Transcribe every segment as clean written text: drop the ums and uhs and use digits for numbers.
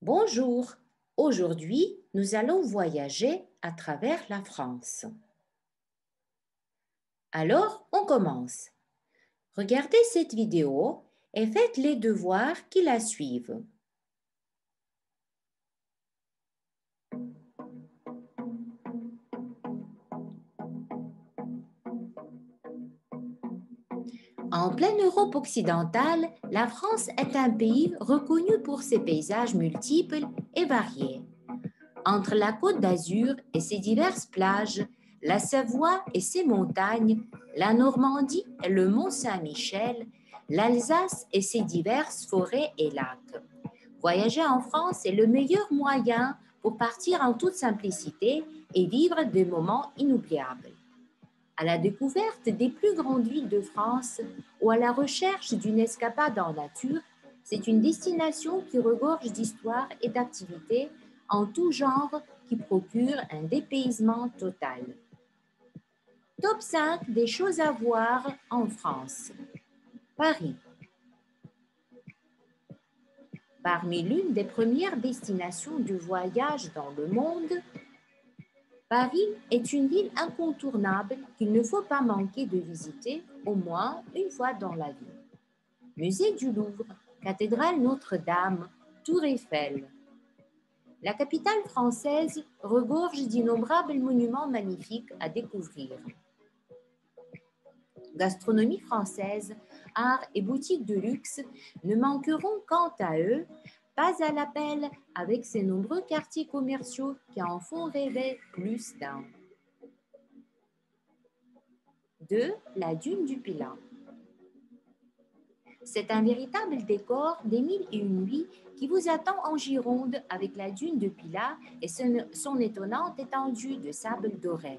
Bonjour, aujourd'hui nous allons voyager à travers la France. Alors on commence. Regardez cette vidéo et faites les devoirs qui la suivent. En pleine Europe occidentale, la France est un pays reconnu pour ses paysages multiples et variés. Entre la Côte d'Azur et ses diverses plages, la Savoie et ses montagnes, la Normandie et le Mont Saint-Michel, l'Alsace et ses diverses forêts et lacs. Voyager en France est le meilleur moyen pour partir en toute simplicité et vivre des moments inoubliables. À la découverte des plus grandes villes de France ou à la recherche d'une escapade en nature, c'est une destination qui regorge d'histoires et d'activités en tout genre qui procure un dépaysement total. Top 5 des choses à voir en France. Paris. Parmi l'une des premières destinations de voyage dans le monde, Paris est une ville incontournable qu'il ne faut pas manquer de visiter au moins une fois dans la vie. Musée du Louvre, cathédrale Notre-Dame, Tour Eiffel. La capitale française regorge d'innombrables monuments magnifiques à découvrir. Gastronomie française, art et boutiques de luxe ne manqueront quant à eux pas à l'appel avec ses nombreux quartiers commerciaux qui en font rêver plus d'un. 2. La dune du Pilat. C'est un véritable décor des 1001 nuits qui vous attend en Gironde avec la dune de Pilat et son étonnante étendue de sable doré.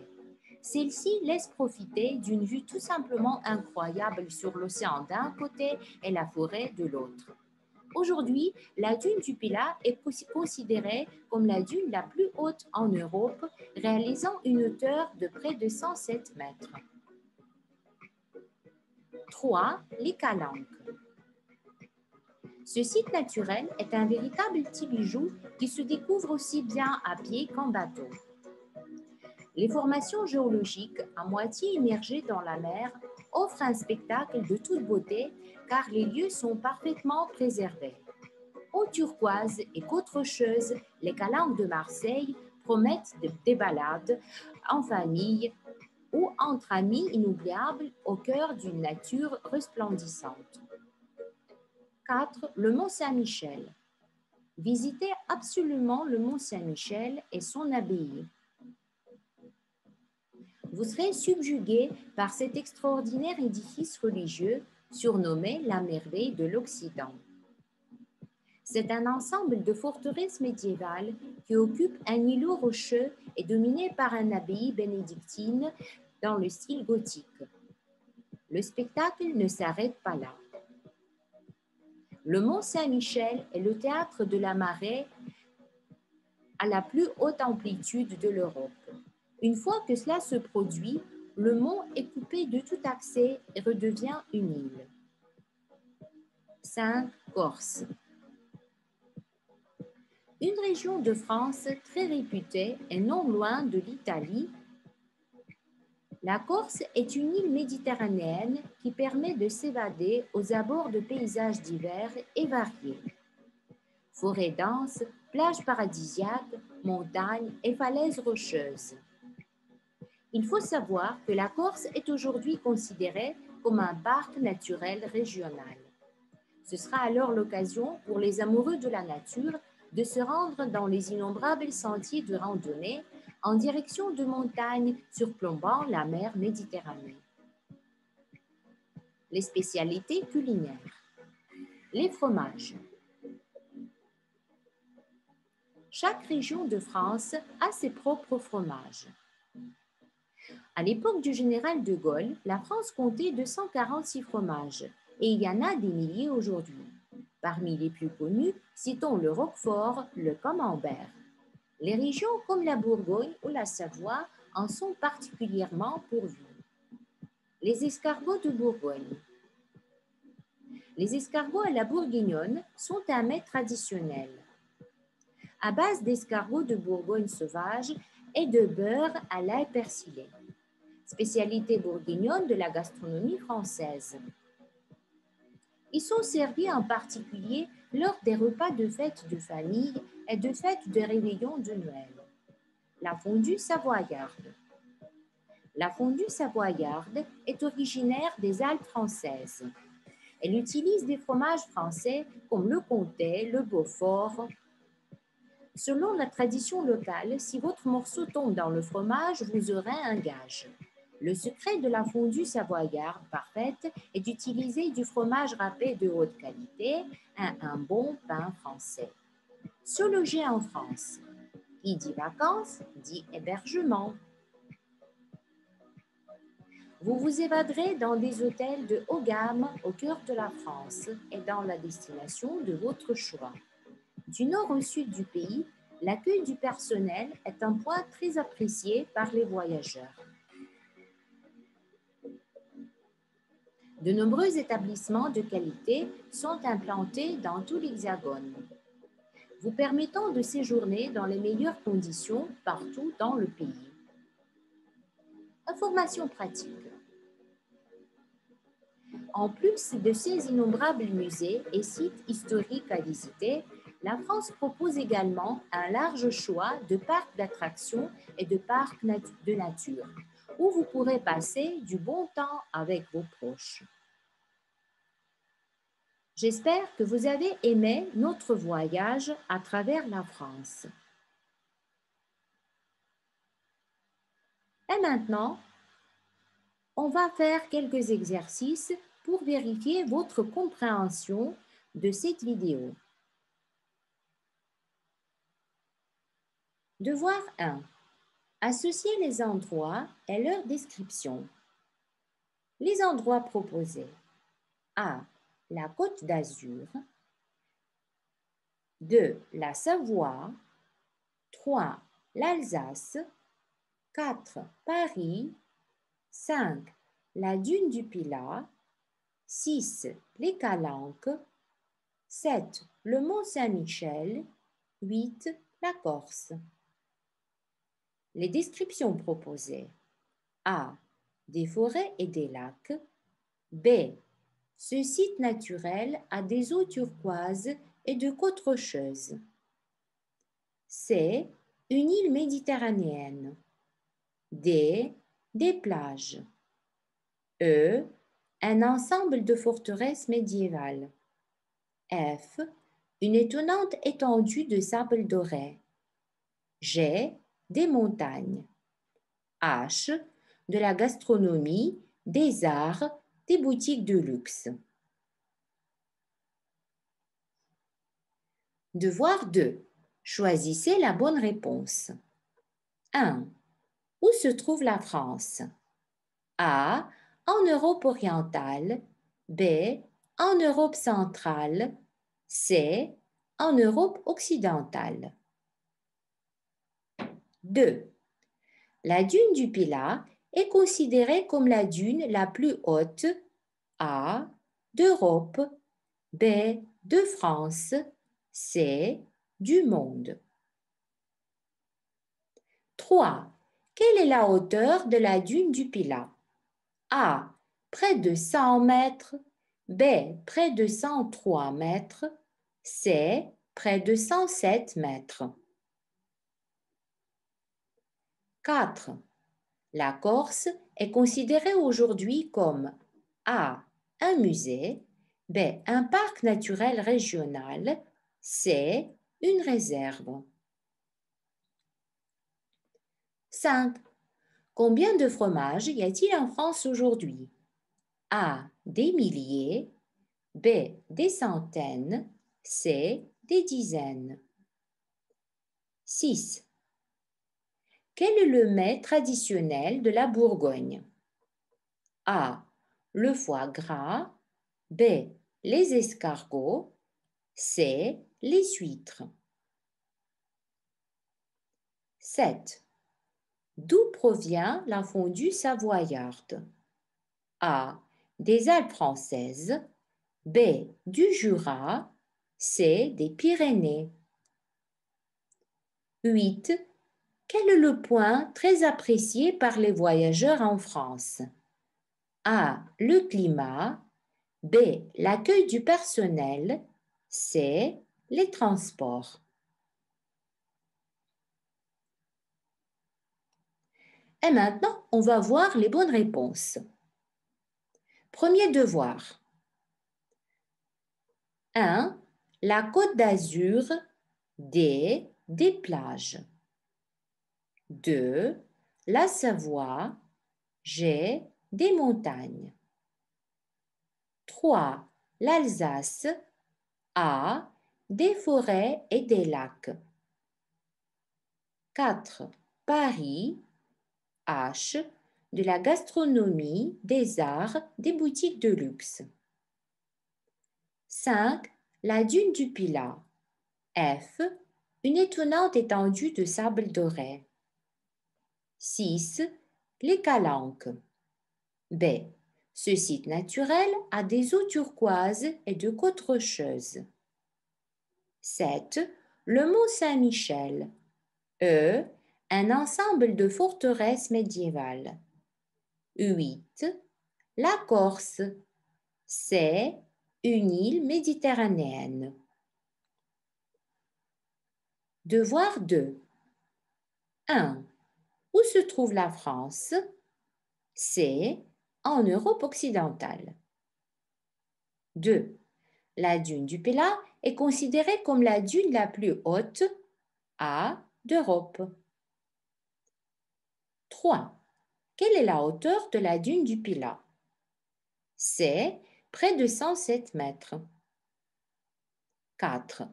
Celle-ci laisse profiter d'une vue tout simplement incroyable sur l'océan d'un côté et la forêt de l'autre. Aujourd'hui, la dune du Pilat est considérée comme la dune la plus haute en Europe, réalisant une hauteur de près de 107 mètres. 3. Les Calanques. Ce site naturel est un véritable petit bijou qui se découvre aussi bien à pied qu'en bateau. Les formations géologiques, à moitié immergées dans la mer, offrent un spectacle de toute beauté car les lieux sont parfaitement préservés. Eau turquoise et côte rocheuse, les Calanques de Marseille promettent des balades en famille ou entre amis inoubliables au cœur d'une nature resplendissante. 4. Le Mont Saint-Michel. Visitez absolument le Mont Saint-Michel et son abbaye. Vous serez subjugué par cet extraordinaire édifice religieux surnommé la merveille de l'Occident. C'est un ensemble de forteresses médiévales qui occupe un îlot rocheux et dominé par une abbaye bénédictine dans le style gothique. Le spectacle ne s'arrête pas là. Le Mont Saint-Michel est le théâtre de la marée à la plus haute amplitude de l'Europe. Une fois que cela se produit, le mont est coupé de tout accès et redevient une île. 5. Corse. Une région de France très réputée et non loin de l'Italie. La Corse est une île méditerranéenne qui permet de s'évader aux abords de paysages divers et variés. Forêts denses, plages paradisiaques, montagnes et falaises rocheuses. Il faut savoir que la Corse est aujourd'hui considérée comme un parc naturel régional. Ce sera alors l'occasion pour les amoureux de la nature de se rendre dans les innombrables sentiers de randonnée en direction de montagnes surplombant la mer Méditerranée. Les spécialités culinaires. Les fromages. Chaque région de France a ses propres fromages. À l'époque du général de Gaulle, la France comptait 246 fromages et il y en a des milliers aujourd'hui. Parmi les plus connus, citons le Roquefort, le Camembert. Les régions comme la Bourgogne ou la Savoie en sont particulièrement pourvues. Les escargots de Bourgogne. Les escargots à la bourguignonne sont un mets traditionnel. à base d'escargots de Bourgogne sauvage et de beurre à l'ail persillé, spécialité bourguignonne de la gastronomie française. Ils sont servis en particulier lors des repas de fêtes de famille et de fêtes de réveillon de Noël. La fondue savoyarde. La fondue savoyarde est originaire des Alpes françaises. Elle utilise des fromages français comme le comté, le beaufort. Selon la tradition locale, si votre morceau tombe dans le fromage, vous aurez un gage. Le secret de la fondue savoyarde parfaite est d'utiliser du fromage râpé de haute qualité et un bon pain français. Se loger en France. Qui dit vacances, dit hébergement. Vous vous évaderez dans des hôtels de haut gamme au cœur de la France et dans la destination de votre choix. Du nord au sud du pays, l'accueil du personnel est un point très apprécié par les voyageurs. De nombreux établissements de qualité sont implantés dans tout l'Hexagone, vous permettant de séjourner dans les meilleures conditions partout dans le pays. Informations pratiques. En plus de ces innombrables musées et sites historiques à visiter, la France propose également un large choix de parcs d'attractions et de parcs de nature, où vous pourrez passer du bon temps avec vos proches. J'espère que vous avez aimé notre voyage à travers la France. Et maintenant, on va faire quelques exercices pour vérifier votre compréhension de cette vidéo. Devoir 1. Associer les endroits et leur description. Les endroits proposés. A. La Côte d'Azur. 2. La Savoie. 3. L'Alsace. 4. Paris. 5. La dune du Pilat. 6. Les Calanques. 7. Le Mont Saint-Michel. 8. La Corse. Les descriptions proposées. A. Des forêts et des lacs. B. Ce site naturel a des eaux turquoises et de côtes rocheuses. C. Une île méditerranéenne. D. Des plages. E. Un ensemble de forteresses médiévales. F. Une étonnante étendue de sable doré. G. Des montagnes. H. De la gastronomie, des arts, des boutiques de luxe. Devoir 2. Choisissez la bonne réponse. 1. Où se trouve la France? A. En Europe orientale. B. En Europe centrale. C. En Europe occidentale. 2. La dune du Pilat est considérée comme la dune la plus haute A. d'Europe, B. de France, C. du monde. 3. Quelle est la hauteur de la dune du Pilat? A. Près de 100 mètres, B. Près de 103 mètres, C. Près de 107 mètres. 4. La Corse est considérée aujourd'hui comme A. un musée, B. un parc naturel régional, C. une réserve. 5. Combien de fromages y a-t-il en France aujourd'hui? A. Des milliers, B. Des centaines, C. Des dizaines. 6. Quel est le mets traditionnel de la Bourgogne? A. Le foie gras, B. Les escargots, C. Les huîtres. 7. D'où provient la fondue savoyarde? A. Des Alpes françaises, B. Du Jura, C. Des Pyrénées. 8. Quel est le point très apprécié par les voyageurs en France? A. Le climat. B. L'accueil du personnel. C. Les transports. Et maintenant, on va voir les bonnes réponses. Premier devoir. 1. La Côte d'Azur. D. Des plages. 2. La Savoie. G. Des montagnes. 3. L'Alsace. A. Des forêts et des lacs. 4. Paris. H. De la gastronomie, des arts, des boutiques de luxe. 5. La dune du Pilat. F. Une étonnante étendue de sable doré. 6. Les Calanques. B. Ce site naturel a des eaux turquoises et de côtes rocheuses. 7. Le Mont Saint-Michel. E. Un ensemble de forteresses médiévales. 8. La Corse. C. Une île méditerranéenne. Devoir 2. 1. Où se trouve la France? C. En Europe occidentale. 2. La dune du Pilat est considérée comme la dune la plus haute A. d'Europe. 3. Quelle est la hauteur de la dune du Pilat? C. Près de 107 mètres. 4.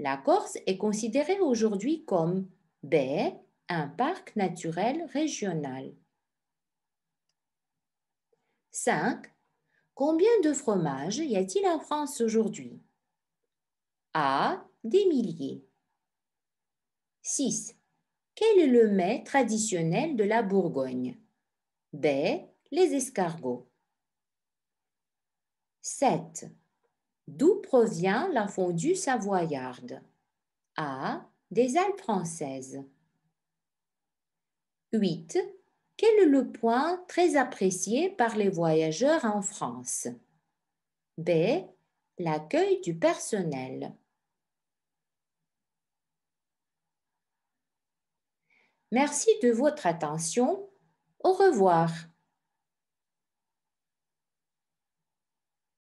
La Corse est considérée aujourd'hui comme B. Un parc naturel régional. 5. Combien de fromages y a-t-il en France aujourd'hui? A. Des milliers. 6. Quel est le mets traditionnel de la Bourgogne? B. Les escargots. 7. D'où provient la fondue savoyarde? A. Des Alpes françaises. 8. Quel est le point très apprécié par les voyageurs en France? B. L'accueil du personnel. Merci de votre attention. Au revoir.